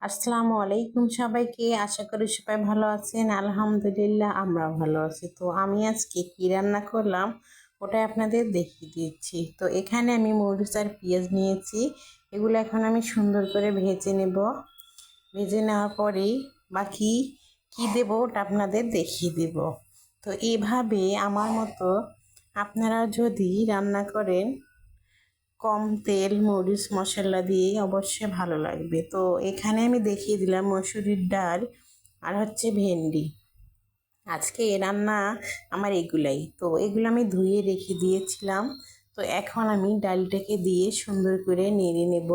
আসসালামু আলাইকুম সবাইকে। আশা করি সবাই ভালো আছেন। আলহামদুলিল্লাহ আমরা ভালো আছি। তো আমি আজকে কি রান্না করলাম ওটাই আপনাদের দেখিয়ে দিচ্ছি। তো এখানে আমি মরিচ আর পেঁয়াজ নিয়েছি, এগুলো এখন আমি সুন্দর করে ভেজে নেব। ভেজে নেওয়ার পরেই বাকি কি দেব ওটা আপনাদের দেখিয়ে দেব। তো এইভাবে আমার মতো আপনারা যদি রান্না করেন কম তেল মরিচ মশলা দিয়ে অবশ্যই ভালো লাগবে। তো এখানে আমি দেখিয়ে দিলাম মসুরির ডাল আর হচ্ছে ভেন্ডি। আজকে রান্না আমার এগুলাই। তো এগুলো আমি ধুয়ে রেখে দিয়েছিলাম। তো এখন আমি ডালটাকে দিয়ে সুন্দর করে নেড়ে নেব,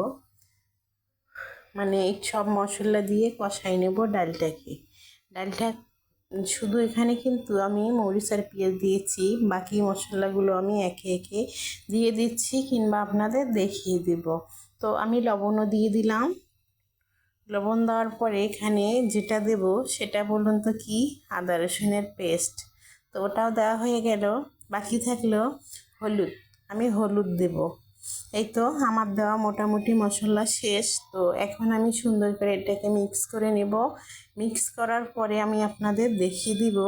মানে সব মশলা দিয়ে কষাই নেব ডালটাকে। ডালটা শুধু এখানে কিন্তু আমি মরিচ আর পেঁয়াজ দিয়েছি, বাকি মশলাগুলো আমি একে একে দিয়ে দিচ্ছি কিংবা আপনাদের দেখিয়ে দেব। তো আমি লবণও দিয়ে দিলাম। লবণ দেওয়ার পরে এখানে যেটা দেব সেটা বলুন তো কি, আদা রসুনের পেস্ট। তো ওটাও দেওয়া হয়ে গেল। বাকি থাকলো হলুদ, আমি হলুদ দেব। এই তো আমার দেওয়া মোটামুটি মশলা শেষ। তো এখন আমি সুন্দর করে এটাকে মিক্স করে নেব। মিক্স করার পরে আমি আপনাদের দেখিয়ে দিব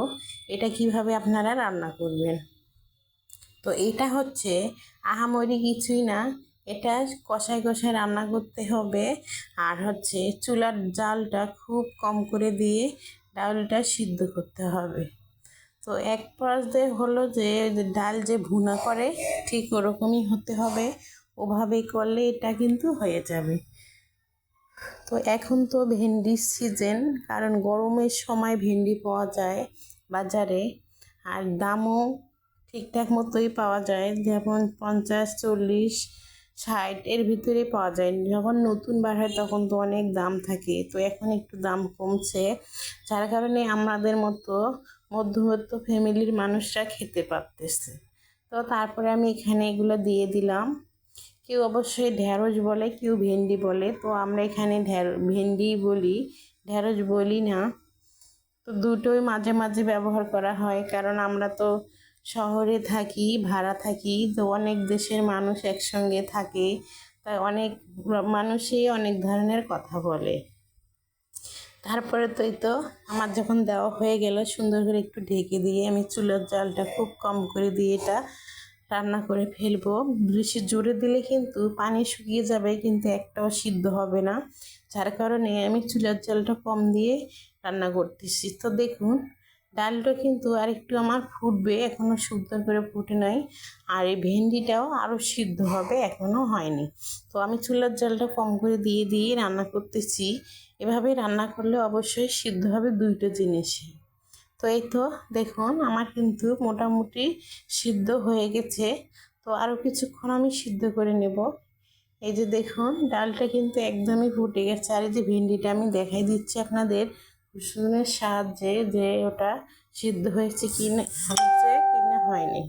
এটা কিভাবে আপনারা রান্না করবেন। তো এটা হচ্ছে আহামরি কিছুই না, এটা কষায় কষায় রান্না করতে হবে। আর হচ্ছে চুলার জালটা খুব কম করে দিয়ে ডালটা সিদ্ধ করতে হবে। তো এক পর্যায়ে হলো যে ডাল যে ভুনা করে ঠিক ওরকমই হতে হবে, ওভাবেই করলে এটা কিন্তু হয়ে যাবে। তো এখন তো ভেন্ডির সিজন, কারণ গরমের সময় ভেন্ডি পাওয়া যায় বাজারে, আর দামও ঠিকঠাক মতোই পাওয়া যায়, যেমন 50, 40, 60 এর ভিতরে পাওয়া যায়। যখন নতুন বার হয় তখন তো অনেক দাম থাকে। তো এখন একটু দাম কমছে, যার কারণে আমাদের মতো মধ্যবিত্ত ফ্যামিলির মানুষরা খেতে পারতেছে। তো তারপরে আমি এখানে এগুলো দিয়ে দিলাম। কেউ অবশ্যই ঢ্যাঁড়স বলে, কেউ ভেন্ডি বলে। তো আমরা এখানে ভেন্ডি বলি, ঢ্যাঁড়স বলি না। তো দুটোই মাঝে মাঝে ব্যবহার করা হয়, কারণ আমরা তো শহরে থাকি, ভাড়া থাকি। তো অনেক দেশের মানুষ একসঙ্গে থাকে, তাই অনেক মানুষই অনেক ধরনের কথা বলে। তারপরে তো এই তো আমার যখন দেওয়া হয়ে গেল, সুন্দর করে একটু ঢেকে দিয়ে আমি চুলার জালটা খুব কম করে দিয়ে এটা রান্না করে ফেলবো। বেশি জোরে দিলে কিন্তু পানি শুকিয়ে যাবে, কিন্তু একটাও সিদ্ধ হবে না। যার কারণে আমি চুলার জালটা কম দিয়ে রান্না করতেছি। তো দেখুন ডালটা কিন্তু আর একটু আমার ফুটবে, এখনও সুন্দর করে ফুটে নাই। আর এই ভেন্ডিটাও আরও সিদ্ধ হবে, এখনও হয়নি। তো আমি চুলার জালটা কম করে দিয়ে দিয়ে রান্না করতেছি। এভাবে রান্না করলে অবশ্যই সিদ্ধ হবে দুইটো জিনিসই। তো এই তো দেখুন আমার কিন্তু মোটামুটি সিদ্ধ হয়ে গেছে। তো আরও কিছুক্ষণ আমি সিদ্ধ করে নেব। এই যে দেখুন ডালটা কিন্তু একদমই ফুটে গেছে। আর এই যে ভেন্ডিটা আমি দেখাই দিচ্ছি আপনাদের রসুনের সাহায্যে যে ওটা সিদ্ধ হয়েছে কি না হয়নি।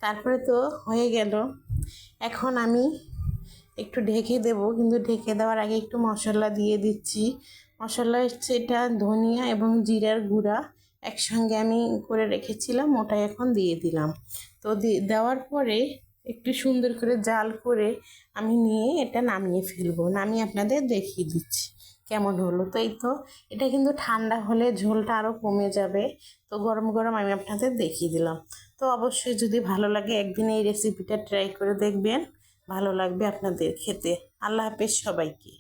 তারপরে তো হয়ে গেল। এখন আমি একটু ঢেকে দেব, কিন্তু ঢেকে দেওয়ার আগে একটু মশলা দিয়ে দিচ্ছি। মশলা হচ্ছে এটা ধনিয়া এবং জিরার গুঁড়া একসঙ্গে আমি করে রেখেছিলাম, ওটাই এখন দিয়ে দিলাম। তো দেওয়ার পরে একটু সুন্দর করে জাল করে আমি নিয়ে এটা নামিয়ে ফেলবো। নামিয়ে আপনাদের দেখিয়ে দিচ্ছি কেমন হলো। তো এই তো এটা কিন্তু ঠান্ডা হলে ঝোলটা আরও কমে যাবে। তো গরম গরম আমি আপনাদের দেখিয়ে দিলাম। তো অবশ্যই যদি ভালো লাগে একদিন এই রেসিপিটা ট্রাই করে দেখবেন, ভালো লাগবে আপনাদের খেতে। আল্লাহ হাফেজ সবাইকে।